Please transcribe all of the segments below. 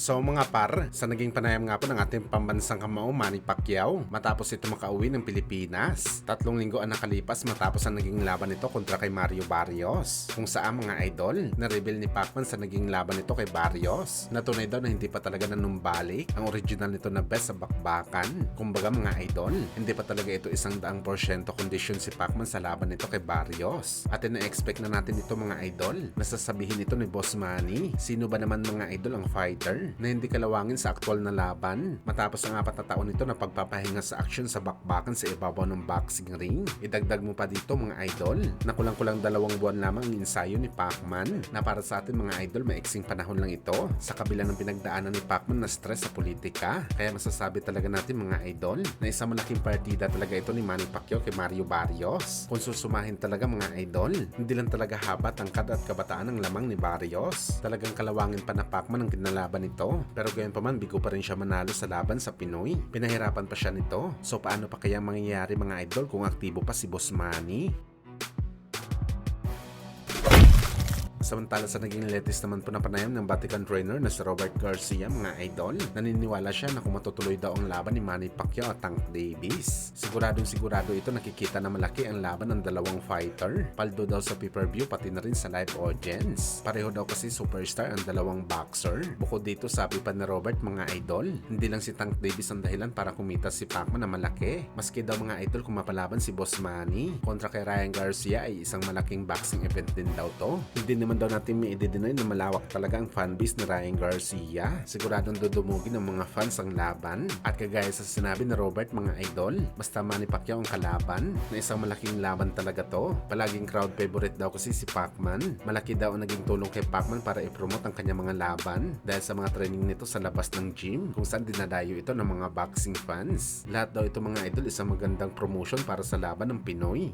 So mga par, sa naging panayam nga po ng ating pambansang kamao Manny Pacquiao matapos ito makauwi ng Pilipinas. 3 linggo ang nakalipas matapos ang naging laban nito kontra kay Mario Barrios. Kung saan mga idol, na-reveal ni Pacman sa naging laban nito kay Barrios na tunay daw na hindi pa talaga nanumbalik ang original nito na best sa bakbakan. Kumbaga mga idol, hindi pa talaga ito 100% kondisyon si Pacman sa laban nito kay Barrios. At ina-expect na natin ito mga idol, nasasabihin ito ni Boss Manny. Sino ba naman mga idol ang fighter na hindi kalawangin sa aktual na laban matapos ang 4 na taon nito na pagpapahinga sa aksyon sa bakbakan sa ibabaw ng boxing ring. Idagdag mo pa dito mga idol na kulang-kulang 2 buwan lamang ang ensayo ni Pacman na para sa atin mga idol maiksing panahon lang ito sa kabila ng pinagdaanan ni Pacman na stress sa politika. Kaya masasabi talaga natin mga idol na isang malaking partida talaga ito ni Manny Pacquiao kay Mario Barrios. Kung susumahin talaga mga idol, hindi lang talaga haba, tangkad at kabataan ang lamang ni Barrios. Talagang kalawangin pa na Pacman ang kinalaban nito. Pero gayon pa man, bigo pa rin siya manalo sa laban sa Pinoy. Pinahirapan pa siya nito. So paano pa kaya mangyayari mga idol kung aktibo pa si Boss Manny? Samantala sa naging latest naman po na panayam ng Vatican trainer na si Robert Garcia mga idol, naniniwala siya na kung matutuloy daw ang laban ni Manny Pacquiao at Tank Davis. Siguradong sigurado ito nakikita na malaki ang laban ng dalawang fighter. Paldo daw sa pay-per-view pati na rin sa live audience. Pareho daw kasi superstar ang dalawang boxer. Bukod dito sabi pa ni Robert mga idol, hindi lang si Tank Davis ang dahilan para kumita si Pacman na malaki. Maski daw mga idol kung mapalaban si Boss Manny kontra kay Ryan Garcia ay isang malaking boxing event din daw to. Hindi naman daw natin may i-deny na malawak talaga ang fanbase ni Ryan Garcia. Siguradong dudumugin ng mga fans ang laban. At kagaya sa sinabi ni Robert mga idol, basta Manny Pacquiao ang kalaban, na isang malaking laban talaga to. Palaging crowd favorite daw kasi si Pacman. Malaki daw ang naging tulong kay Pacman para i-promote ang kanyang mga laban dahil sa mga training nito sa labas ng gym kung saan dinadayo ito ng mga boxing fans. Lahat daw ito mga idol isang magandang promotion para sa laban ng Pinoy.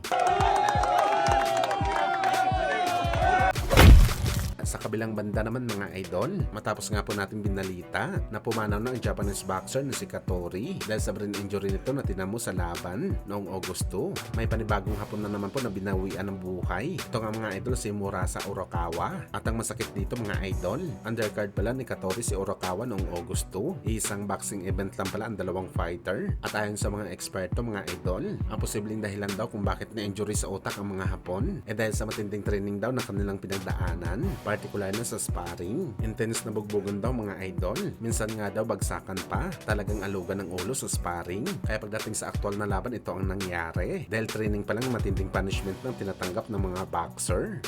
Sa kabilang banda naman mga idol, matapos nga po natin binalita na pumanaw na ang Japanese boxer na si Katori dahil sa brain injury nito na tinamo sa laban noong Agosto. May panibagong hapon na naman po na binawian ng buhay. Ito nga mga idol si Murasa Orokawa. At ang masakit dito mga idol, undercard pala ni Katori si Orokawa noong Agosto. Isang boxing event lang pala ang dalawang fighter. At ayon sa mga eksperto mga idol, ang posibleng dahilan daw kung bakit na-injury sa utak ang mga Hapon dahil sa matinding training daw na kanilang pinagdaanan. Partikular na sa sparring. Intense na bugbugan daw mga idol. Minsan nga daw bagsakan pa. Talagang alugan ng ulo sa sparring. Kaya pagdating sa aktual na laban, ito ang nangyari. Dahil training pa lang matinding punishment ng tinatanggap ng mga boxer.